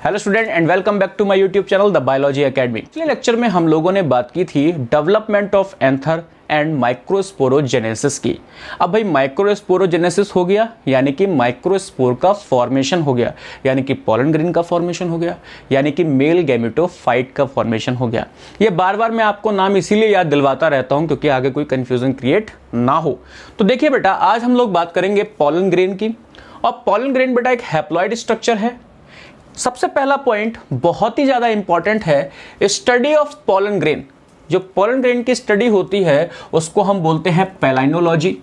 Hello student and welcome back to my YouTube channel the biology academy. पिछले lecture में हम लोगों ने बात की थी development of anther and microsporogenesis की। अब भाई माइक्रोस्पोरोजेनेसिस हो गया यानी कि माइक्रोस्पोर का फॉर्मेशन हो गया, यानी कि पॉलन ग्रेन का फॉर्मेशन हो गया, यानी कि मेल गैमेटोफाइट का फॉर्मेशन हो गया। ये बार बार मैं आपको नाम इसीलिए याद दिलवाता रहता हूं क्योंकि आगे कोई कंफ्यूजन क्रिएट ना हो। तो देखिए बेटा, आज हम लोग बात करेंगे पॉलन ग्रेन की। और पॉलन ग्रेन बेटा एक हैप्लॉइड स्ट्रक्चर है। सबसे पहला पॉइंट बहुत ही ज्यादा इंपॉर्टेंट है, स्टडी ऑफ पॉलन ग्रेन। जो पॉलन ग्रेन की स्टडी होती है उसको हम बोलते हैं पैलाइनोलॉजी।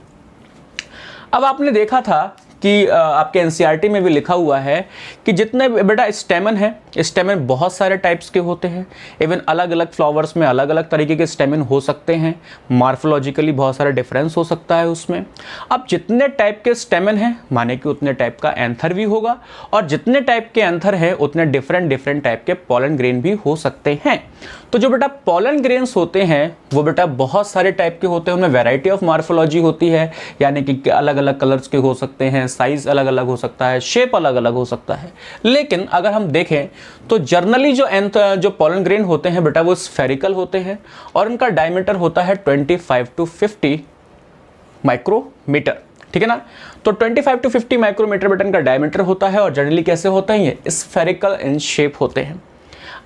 अब आपने देखा था कि आपके एनसीईआरटी में भी लिखा हुआ है कि जितने बेटा स्टेमन है, स्टेमन बहुत सारे टाइप्स के होते हैं। इवन अलग अलग फ्लावर्स में अलग अलग तरीके के स्टेमन हो सकते हैं। मॉर्फोलॉजिकली बहुत सारा डिफरेंस हो सकता है उसमें। अब जितने टाइप के स्टेमन हैं माने कि उतने टाइप का एंथर भी होगा, और जितने टाइप के एंथर हैं उतने डिफरेंट टाइप के पॉलन ग्रेन भी हो सकते हैं। तो जो बेटा पॉलन ग्रेन्स होते हैं वो बेटा बहुत सारे टाइप के होते हैं। उनमें वैरायटी ऑफ मॉर्फोलॉजी होती है, यानी कि अलग अलग कलर्स के हो सकते हैं, साइज अलग अलग हो सकता है, शेप अलग अलग हो सकता है। लेकिन अगर हम देखें तो जनरली जो पॉलन ग्रेन होते हैं बेटा वो स्फेरिकल होते हैं और उनका डायमीटर होता है 25 to 50 माइक्रोमीटर। ठीक है ना। तो 25 to 50 माइक्रोमीटर बेटा इनका डायमीटर होता है और जनरली कैसे होते हैं, ये स्फेरिकल इन शेप होते हैं।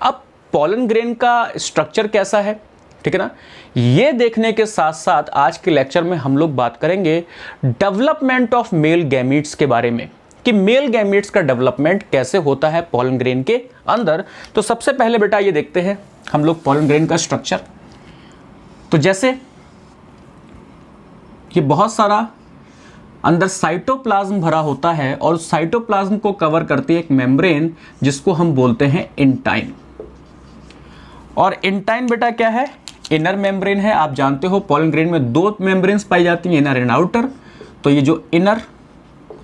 अब पॉलन ग्रेन का स्ट्रक्चर कैसा है, ठीक है ना, ये देखने के साथ साथ आज के लेक्चर में हम लोग बात करेंगे डेवलपमेंट ऑफ मेल गैमीट्स के बारे में, कि मेल गैमीट्स का डेवलपमेंट कैसे होता है पॉलन ग्रेन के अंदर। तो सबसे पहले बेटा ये देखते हैं हम लोग पॉलन ग्रेन का स्ट्रक्चर। तो जैसे ये बहुत सारा अंदर साइटोप्लाज्म भरा होता है और साइटोप्लाज्म को कवर करती है एक मेम्ब्रेन जिसको हम बोलते हैं इंटाइन। और इंटाइन बेटा क्या है, इनर मेम्ब्रेन है। आप जानते हो पॉलन ग्रेन में दो मेम्ब्रेन्स पाई जाती हैं, इनर एंड आउटर। तो ये जो इनर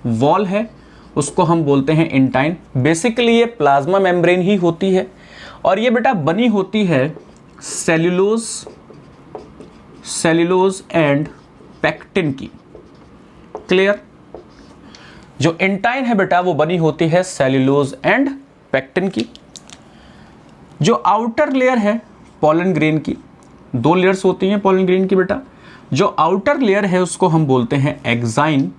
वॉल है उसको हम बोलते हैं इंटाइन। बेसिकली ये प्लाज्मा मेम्ब्रेन ही होती है और ये बेटा बनी होती है सेल्यूलोज एंड पेक्टिन की। क्लियर। जो इंटाइन है बेटा वो बनी होती है सेल्यूलोज एंड पेक्टिन की। जो आउटर लेयर है पॉलन ग्रेन की, दो लेयर्स होती हैं पॉलन ग्रेन की बेटा। जो आउटर लेयर है उसको हम बोलते हैं एक्साइन,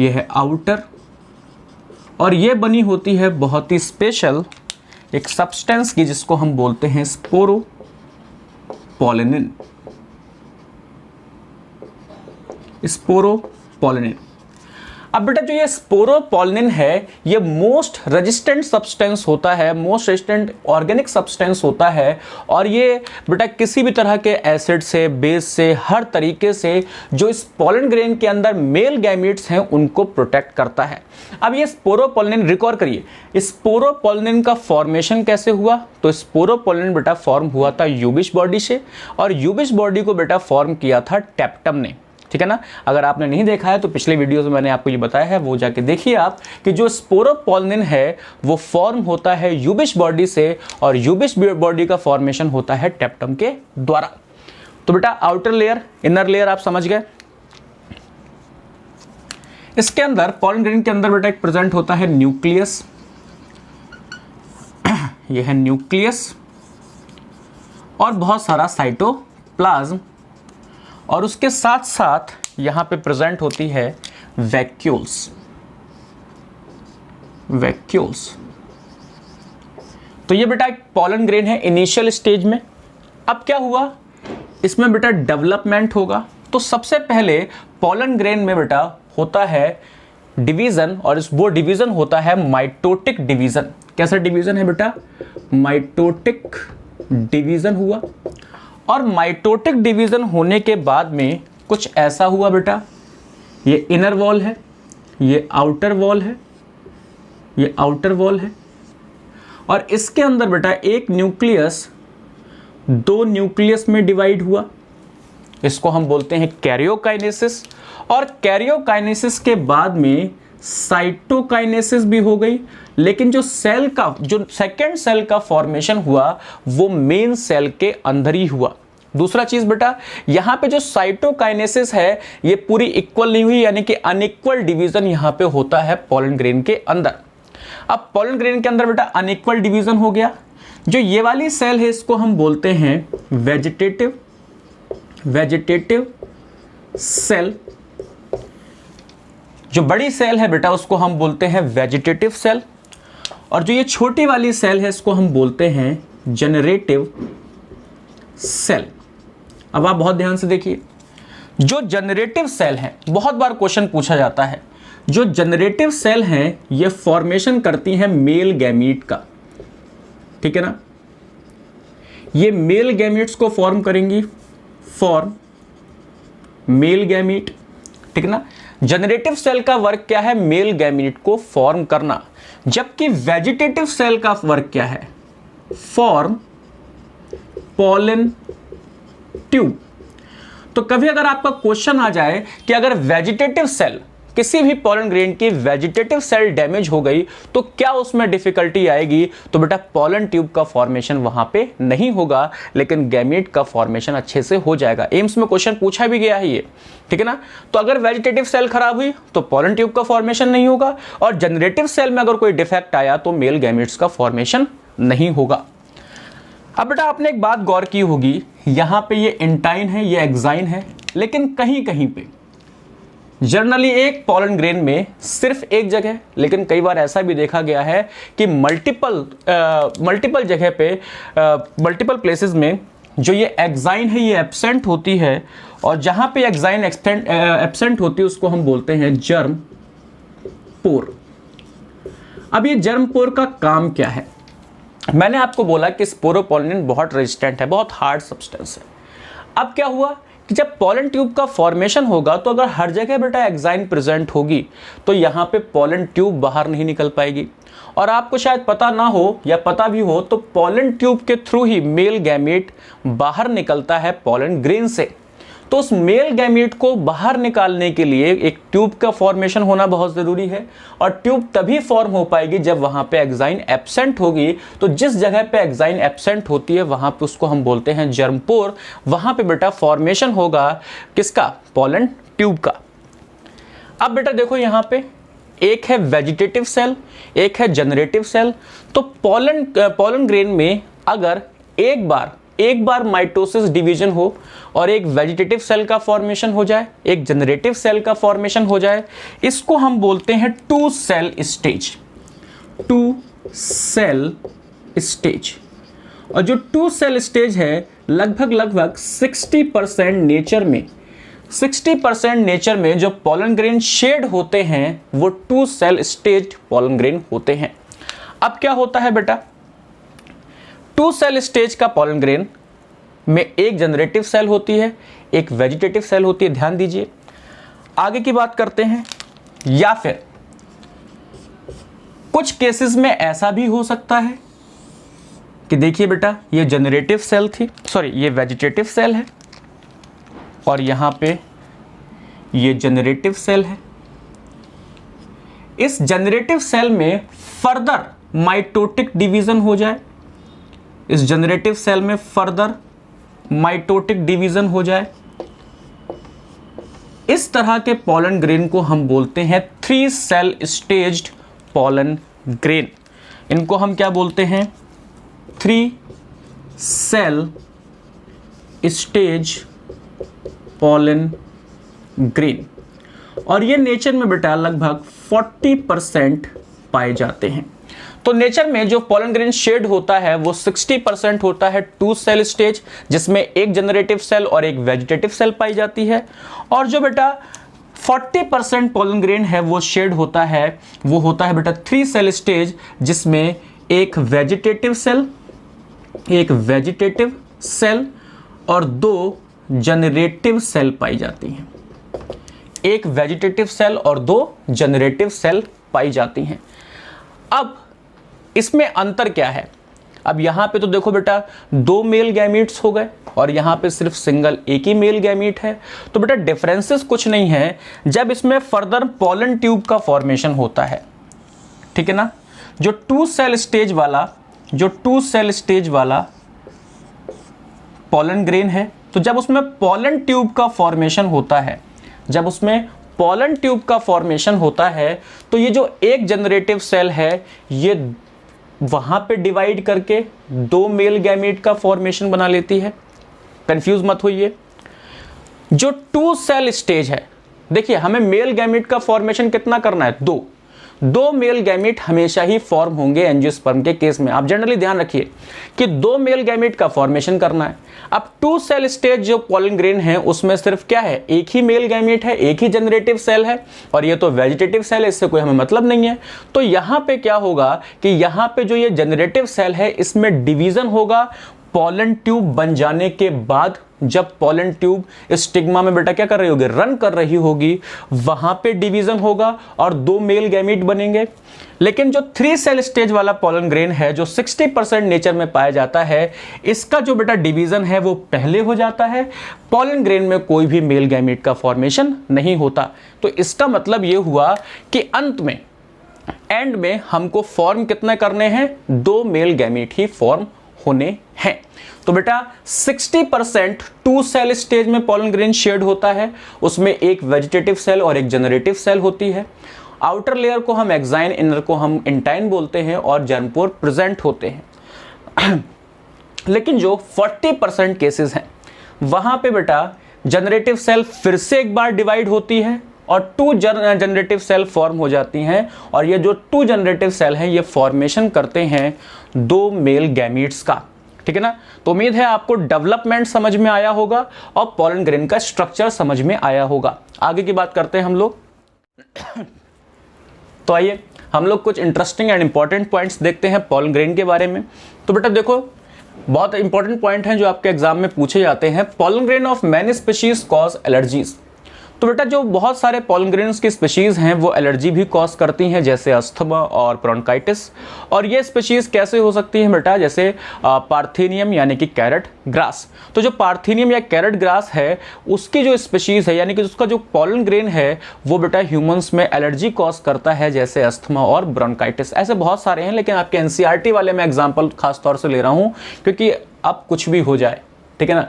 ये है आउटर। और ये बनी होती है बहुत ही स्पेशल एक सब्सटेंस की जिसको हम बोलते हैं स्पोरोपोलिनिन। स्पोरोपोलिनिन। अब बेटा जो ये स्पोरोपोलिनिन है ये मोस्ट रेजिस्टेंट सब्सटेंस होता है, मोस्ट रेजिस्टेंट ऑर्गेनिक सब्सटेंस होता है। और ये बेटा किसी भी तरह के एसिड से, बेस से, हर तरीके से जो इस पॉलन ग्रेन के अंदर मेल गैमीट्स हैं उनको प्रोटेक्ट करता है। अब ये स्पोरोपोलिनिन रिकॉर्ड करिए, स्पोरोपोलिनिन का फॉर्मेशन कैसे हुआ। तो स्पोरोपोलिनिन बेटा फॉर्म हुआ था यूबिश बॉडी से, और यूबिश बॉडी को बेटा फॉर्म किया था टैप्टम ने। ठीक है ना। अगर आपने नहीं देखा है तो पिछले वीडियोस में मैंने आपको ये बताया है, वो जाके देखिए आप, कि जो स्पोरोपोलिनिन है वो फॉर्म होता है यूबिश बॉडी से, और यूबिश बॉडी का फॉर्मेशन होता है टैप्टम के द्वारा। तो बेटा आउटर लेयर, इनर लेयर आप समझ गए। इसके अंदर पॉलन ग्रेन के अंदर बेटा एक प्रेजेंट होता है न्यूक्लियस। ये है न्यूक्लियस और बहुत सारा साइटोप्लाज्म, और उसके साथ साथ यहां पे प्रेजेंट होती है वैक्यूल्स। तो ये बेटा एक पॉलन ग्रेन है इनिशियल स्टेज में। अब क्या हुआ, इसमें बेटा डेवलपमेंट होगा। तो सबसे पहले पॉलन ग्रेन में बेटा होता है डिवीजन, और वो डिवीजन होता है माइटोटिक डिवीजन। कैसा डिवीजन है बेटा, माइटोटिक डिवीजन हुआ। और माइटोटिक डिवीजन होने के बाद में कुछ ऐसा हुआ बेटा, ये इनर वॉल है, ये आउटर वॉल है, ये आउटर वॉल है। और इसके अंदर बेटा एक न्यूक्लियस दो न्यूक्लियस में डिवाइड हुआ। इसको हम बोलते हैं कैरियोकाइनेसिस। और कैरियोकाइनेसिस के बाद में साइटोकाइनेसिस भी हो गई। लेकिन जो सेकेंड सेल का फॉर्मेशन हुआ वो मेन सेल के अंदर ही हुआ। दूसरा चीज बेटा, यहां पे जो साइटोकाइनेसिस है ये पूरी इक्वल नहीं हुई, यानी कि अनइक्वल डिवीजन यहां पे होता है पॉलन ग्रेन के अंदर। अब पॉलन ग्रेन के अंदर बेटा अनइक्वल डिवीजन हो गया। जो ये वाली सेल है इसको हम बोलते हैं वेजिटेटिव सेल। जो बड़ी सेल है बेटा उसको हम बोलते हैं वेजिटेटिव सेल, और जो ये छोटी वाली सेल है इसको हम बोलते हैं जनरेटिव सेल। अब आप बहुत ध्यान से देखिए, जो जनरेटिव सेल है, बहुत बार क्वेश्चन पूछा जाता है, जो जनरेटिव सेल हैं ये फॉर्मेशन करती हैं मेल गैमीट का, ठीक है ना। ये मेल गैमीट्स को फॉर्म करेंगी, फॉर्म मेल गैमीट, ठीक है ना। जनरेटिव सेल का वर्क क्या है? मेल गैमीट को फॉर्म करना, जबकि वेजिटेटिव सेल का वर्क क्या है? Form pollen tube. तो कभी अगर आपका क्वेश्चन आ जाए कि अगर वेजिटेटिव सेल, किसी भी पॉलन ग्रेन की वेजिटेटिव सेल डैमेज हो गई तो क्या उसमें डिफिकल्टी आएगी? तो बेटा पॉलन ट्यूब का फॉर्मेशन वहां पे नहीं होगा, लेकिन गैमीट का फॉर्मेशन अच्छे से हो जाएगा। एम्स में क्वेश्चन पूछा भी गया है ये, ठीक है ना। तो अगर वेजिटेटिव सेल खराब हुई तो पॉलन ट्यूब का फॉर्मेशन नहीं होगा, और जनरेटिव सेल में अगर कोई डिफेक्ट आया तो मेल गैमीट्स का फॉर्मेशन नहीं होगा। अब बेटा आपने एक बात गौर की होगी, यहां पे ये इंटाइन है, ये एक्साइन है, लेकिन कहीं कहीं पे जनरली एक पॉलन ग्रेन में सिर्फ एक जगह, लेकिन कई बार ऐसा भी देखा गया है कि मल्टीपल जगह पे, मल्टीपल प्लेसेस में जो ये एक्साइन है ये एब्सेंट होती है, और जहां पे एक्साइन एब्सेंट होती है उसको हम बोलते हैं जर्म पोर। अब ये जर्म पोर का काम क्या है? मैंने आपको बोला कि स्पोरोपोलिन बहुत रेजिस्टेंट है, बहुत हार्ड सब्सटेंस है। अब क्या हुआ कि जब पॉलन ट्यूब का फॉर्मेशन होगा तो अगर हर जगह बेटा एक्साइन प्रेजेंट होगी तो यहाँ पे पॉलन ट्यूब बाहर नहीं निकल पाएगी। और आपको शायद पता ना हो या पता भी हो तो पॉलन ट्यूब के थ्रू ही मेल गैमीट बाहर निकलता है पॉलन ग्रेन से। तो उस मेल गैमीट को बाहर निकालने के लिए एक ट्यूब का फॉर्मेशन होना बहुत ज़रूरी है, और ट्यूब तभी फॉर्म हो पाएगी जब वहाँ पे एक्साइन एब्सेंट होगी। तो जिस जगह पे एक्साइन एब्सेंट होती है वहाँ पे उसको हम बोलते हैं जर्म पोर। वहाँ पे बेटा फॉर्मेशन होगा किसका? पॉलन ट्यूब का। अब बेटा देखो यहाँ पे एक है वेजिटेटिव सेल, एक है जनरेटिव सेल। तो पॉलन ग्रेन में अगर एक बार माइटोसिस डिवीजन हो और एक वेजिटेटिव सेल का फॉर्मेशन हो जाए, एक जनरेटिव सेल का फॉर्मेशन हो जाए, इसको हम बोलते हैं टू सेल स्टेज। और जो टू सेल स्टेज है लगभग 60% नेचर में जो पॉलन ग्रेन शेड होते हैं वो two cell stage pollen grain होते हैं। अब क्या होता है बेटा, टू सेल स्टेज का पॉलन ग्रेन में एक जनरेटिव सेल होती है, एक वेजिटेटिव सेल होती है। ध्यान दीजिए, आगे की बात करते हैं। या फिर कुछ केसेस में ऐसा भी हो सकता है कि देखिए बेटा ये जनरेटिव सेल थी, सॉरी ये वेजिटेटिव सेल है, और यहां पे ये जनरेटिव सेल है। इस जनरेटिव सेल में फर्दर माइटोटिक डिवीजन हो जाए, इस जनरेटिव सेल में फर्दर माइटोटिक डिवीजन हो जाए, इस तरह के पॉलन ग्रेन को हम बोलते हैं three cell staged pollen grain. इनको हम क्या बोलते हैं? Three cell stage pollen grain. और ये नेचर में बेटा लगभग 40% पाए जाते हैं। तो नेचर में जो पॉलन ग्रेन शेड होता है वो 60% होता है टू सेल स्टेज, जिसमें एक जनरेटिव सेल और एक वेजिटेटिव सेल पाई जाती है, और जो बेटा 40% पॉलन ग्रेन है वो शेड होता है, वो होता है बेटा थ्री सेल स्टेज, जिसमें एक वेजिटेटिव सेल और दो जनरेटिव सेल पाई जाती हैं। एक वेजिटेटिव सेल और दो जनरेटिव सेल पाई जाती हैं। अब इसमें अंतर क्या है? अब यहां पे तो देखो बेटा दो मेल गैमीट्स हो गए और यहां पे सिर्फ सिंगल एक ही मेल गैमीट है, तो बेटा डिफरेंसेस कुछ नहीं है जब इसमें फर्दर पॉलन ट्यूब का फॉर्मेशन होता है, ठीक है ना। जो टू सेल स्टेज वाला पॉलन ग्रेन है, तो जब उसमें पॉलन ट्यूब का फॉर्मेशन होता है, जब उसमें पॉलन ट्यूब का फॉर्मेशन होता है तो ये जो एक जनरेटिव सेल है ये वहां पे डिवाइड करके 2 मेल गैमीट का फॉर्मेशन बना लेती है। कंफ्यूज मत होइए। जो 2 सेल स्टेज है, देखिए हमें मेल गैमीट का फॉर्मेशन कितना करना है, 2 मेल गैमीट हमेशा ही फॉर्म होंगे एंजियोस्पर्म के केस में। आप जनरली ध्यान रखिए कि 2 मेल गैमीट का फॉर्मेशन करना है। अब 2 सेल स्टेज जो पॉलन ग्रेन है उसमें सिर्फ क्या है, एक ही मेल गैमीट है, एक ही जनरेटिव सेल है, और ये तो वेजिटेटिव सेल है, इससे कोई हमें मतलब नहीं है। तो यहां पे क्या होगा कि यहां पे जो ये जनरेटिव सेल है इसमें डिवीजन होगा पॉलन ट्यूब बन जाने के बाद। जब पॉलन ट्यूब स्टिग्मा में बेटा क्या कर रही होगी, रन कर रही होगी, वहां पे डिवीजन होगा और 2 मेल गैमीट बनेंगे। लेकिन जो 3 सेल स्टेज वाला पॉलन ग्रेन है जो 60% नेचर में पाया जाता है, इसका जो बेटा डिवीजन है वो पहले हो जाता है। पॉलन ग्रेन में कोई भी मेल गैमीट का फॉर्मेशन नहीं होता। तो इसका मतलब ये हुआ कि अंत में, एंड में हमको फॉर्म कितने करने हैं, 2 मेल गैमीट ही फॉर्म होने हैं। तो बेटा 60% 2 सेल स्टेज में पॉलन ग्रेन शेड होता है, उसमें एक वेजिटेटिव सेल और एक जनरेटिव सेल होती है। आउटर लेयर को हम एक्साइन, इनर को हम इंटाइन बोलते हैं, और जर्मपोर प्रेजेंट होते हैं। लेकिन जो 40% केसेस हैं वहां पे बेटा जनरेटिव सेल फिर से एक बार डिवाइड होती है और 2 जनरेटिव सेल फॉर्म हो जाती हैं, और ये जो 2 जनरेटिव सेल हैं ये फॉर्मेशन करते हैं 2 मेल गैमीट्स का। ठीक है ना। तो उम्मीद है आपको डेवलपमेंट समझ में आया होगा और पॉलन ग्रेन का स्ट्रक्चर समझ में आया होगा। आगे की बात करते हैं हम लोग। तो आइए हम लोग कुछ इंटरेस्टिंग एंड इंपॉर्टेंट पॉइंट्स देखते हैं पॉलन ग्रेन के बारे में। तो बेटा देखो, बहुत इंपॉर्टेंट पॉइंट हैं जो आपके एग्जाम में पूछे जाते हैं। Pollen grain of many species cause allergies. तो बेटा जो बहुत सारे पॉलन ग्रेन्स की स्पीशीज हैं वो एलर्जी भी कॉज करती हैं, जैसे अस्थमा और ब्रोंकाइटिस। और ये स्पीशीज कैसे हो सकती हैं बेटा, जैसे पार्थेनियम यानी कि कैरेट ग्रास। तो जो पार्थेनियम या कैरेट ग्रास है उसकी जो स्पीशीज है, यानी कि उसका जो पॉलन ग्रेन है वो बेटा ह्यूमंस में एलर्जी कॉज करता है, जैसे अस्थमा और ब्रोंकाइटिस। ऐसे बहुत सारे हैं, लेकिन आपके एनसीईआरटी वाले मैं एग्जाम्पल खास तौर से ले रहा हूँ क्योंकि अब कुछ भी हो जाए, ठीक है ना,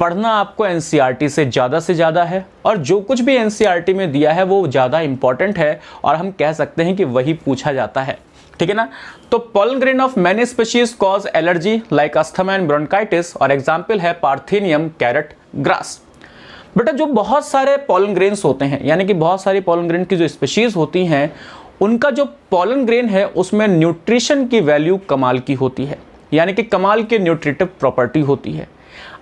पढ़ना आपको एनसीईआरटी से ज़्यादा है, और जो कुछ भी एनसीईआरटी में दिया है वो ज़्यादा इंपॉर्टेंट है, और हम कह सकते हैं कि वही पूछा जाता है। ठीक है ना। तो pollen grain of many species cause allergy like asthma and bronchitis, और एग्जाम्पल है पार्थेनियम, कैरेट ग्रास। बेटा जो बहुत सारे पॉलन ग्रेन्स होते हैं, यानी कि बहुत सारी पॉलन ग्रेन की जो स्पीशीज होती हैं, उनका जो पॉलन ग्रेन है उसमें न्यूट्रिशन की वैल्यू कमाल की होती है, यानी कि कमाल की न्यूट्रिटिव प्रॉपर्टी होती है।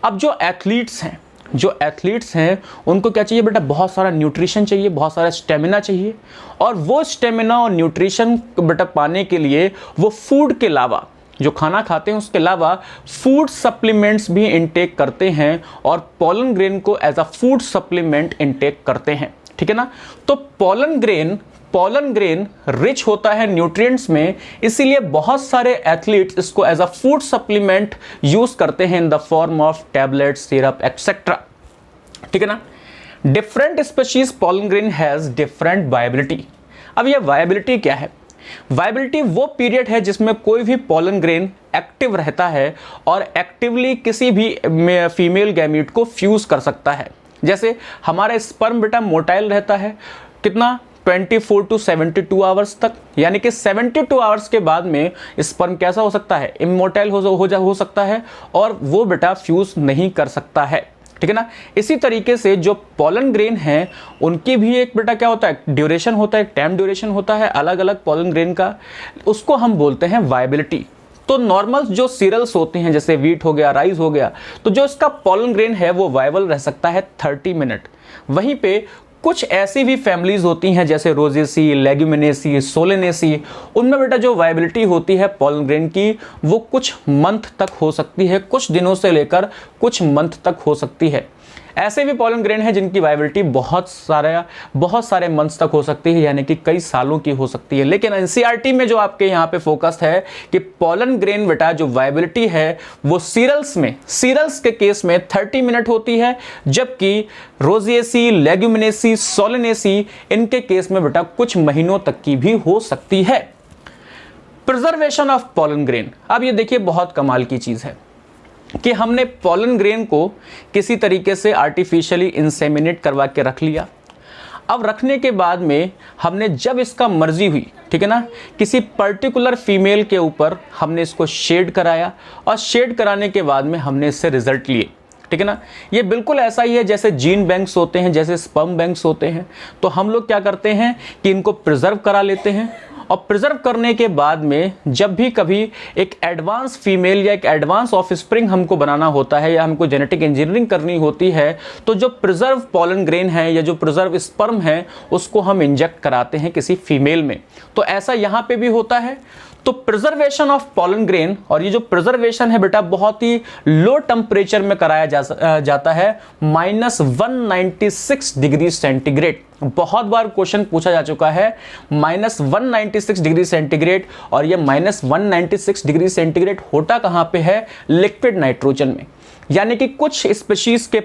अब जो एथलीट्स हैं उनको क्या चाहिए बेटा, बहुत सारा न्यूट्रिशन चाहिए, बहुत सारा स्टेमिना चाहिए, और वो स्टेमिना और न्यूट्रिशन बेटा पाने के लिए वो फूड के अलावा, जो खाना खाते हैं उसके अलावा फूड सप्लीमेंट्स भी इनटेक करते हैं, और पॉलन ग्रेन को as a food supplement intake करते हैं। ठीक है ना। तो पॉलन ग्रेन रिच होता है न्यूट्रिएंट्स में, इसीलिए बहुत सारे एथलीट्स इसको as a food supplement use करते हैं in the form of tablet, syrup etcetera. ठीक है ना। Different species pollen grain has different viability. अब यह वायबिलिटी क्या है? वायबिलिटी वो पीरियड है जिसमें कोई भी पॉलन ग्रेन एक्टिव रहता है और एक्टिवली किसी भी फीमेल गैमीट को फ्यूज कर सकता है। जैसे हमारा स्पर्म बेटा मोटाइल रहता है कितना, 24 to 72 आवर्स तक, यानी कि 72 आवर्स के बाद में स्पर्म कैसा हो सकता है, इमोर्टाइल हो सकता है, और वो बेटा फ्यूज नहीं कर सकता है। ठीक है ना। इसी तरीके से जो पॉलन ग्रेन है उनकी भी एक बेटा क्या होता है, ड्यूरेशन होता है, टाइम ड्यूरेशन होता है अलग अलग पॉलन ग्रेन का, उसको हम बोलते हैं वायबिलिटी। तो नॉर्मल जो सीरियल्स होते हैं जैसे वीट हो गया, राइस हो गया, तो जो इसका पॉलन ग्रेन है वो वायबल रह सकता है 30 मिनट। वहीं पे कुछ ऐसी भी फैमिलीज होती हैं जैसे रोजेसी, लेग्यूमिनेसी, सोलेनेसी, उनमें बेटा जो वायबिलिटी होती है पॉलन ग्रेन की वो कुछ मंथ तक हो सकती है, कुछ दिनों से लेकर कुछ मंथ तक हो सकती है। ऐसे भी पॉलन ग्रेन है जिनकी वायबिलिटी बहुत सारे मंथ्स तक हो सकती है, यानी कि कई सालों की हो सकती है। लेकिन एनसीईआरटी में जो आपके यहाँ पे फोकस है कि पॉलन ग्रेन बेटा जो वायबिलिटी है वो सीरियल्स के केस में 30 मिनट होती है, जबकि रोजिएसी, लेग्यूमिनेसी, सोलेनेसी इनके केस में बेटा कुछ महीनों तक की भी हो सकती है। Preservation of pollen grain. अब ये देखिए बहुत कमाल की चीज है कि हमने पॉलन ग्रेन को किसी तरीके से आर्टिफिशियली इंसेमिनेट करवा के रख लिया। अब रखने के बाद में हमने जब इसका मर्जी हुई, ठीक है ना, किसी पर्टिकुलर फीमेल के ऊपर हमने इसको शेड कराया और शेड कराने के बाद में हमने इससे रिजल्ट लिए, ठीक है ना। ये बिल्कुल ऐसा ही है जैसे जीन बैंक्स होते हैं, जैसे स्पर्म बैंक्स होते हैं। तो हम लोग क्या करते हैं कि इनको प्रिजर्व करा लेते हैं और प्रिजर्व करने के बाद में जब भी कभी एक एडवांस फीमेल या एक एडवांस ऑफस्प्रिंग हमको बनाना होता है या हमको जेनेटिक इंजीनियरिंग करनी होती है, तो जो प्रिजर्व पॉलन ग्रेन है या जो प्रिजर्व स्पर्म है उसको हम इंजेक्ट कराते हैं किसी फीमेल में। तो ऐसा यहाँ पे भी होता है। तो प्रिजर्वेशन ऑफ पॉलन ग्रेन, और ये जो प्रिजर्वेशन है बेटा बहुत ही लो टेम्परेचर में कराया जाता है, -196 डिग्री सेंटीग्रेड। बहुत बार क्वेश्चन पूछा जा चुका है -196 डिग्री सेंटीग्रेड, और ये -196 डिग्री सेंटीग्रेड होता कहां पे है? लिक्विड नाइट्रोजन में। यानी कि कुछ स्पीशीज के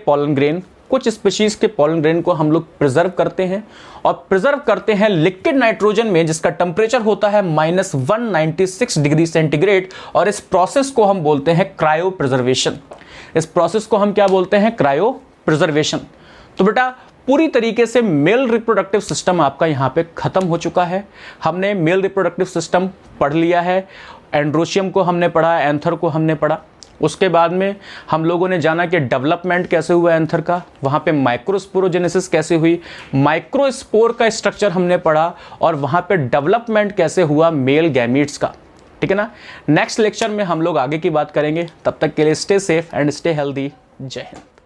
पॉलन ग्रेन को हम लोग प्रिजर्व करते हैं और प्रिजर्व करते हैं लिक्विड नाइट्रोजन में, जिसका टेम्परेचर होता है -196 डिग्री सेंटीग्रेड। और इस प्रोसेस को हम बोलते हैं क्रायो प्रिजर्वेशन। इस प्रोसेस को हम क्या बोलते हैं? Cryo preservation. तो बेटा पूरी तरीके से मेल रिप्रोडक्टिव सिस्टम आपका यहाँ पे खत्म हो चुका है। हमने मेल रिप्रोडक्टिव सिस्टम पढ़ लिया है, एंड्रोशियम को हमने पढ़ा, एंथर को हमने पढ़ा। उसके बाद में हम लोगों ने जाना कि डेवलपमेंट कैसे हुआ एंथर का, वहाँ पे माइक्रोस्पोरोजेनेसिस कैसे हुई, माइक्रोस्पोर का स्ट्रक्चर हमने पढ़ा, और वहाँ पे डेवलपमेंट कैसे हुआ मेल गैमीट्स का, ठीक है ना। नेक्स्ट लेक्चर में हम लोग आगे की बात करेंगे। तब तक के लिए stay safe and stay healthy. जय हिंद।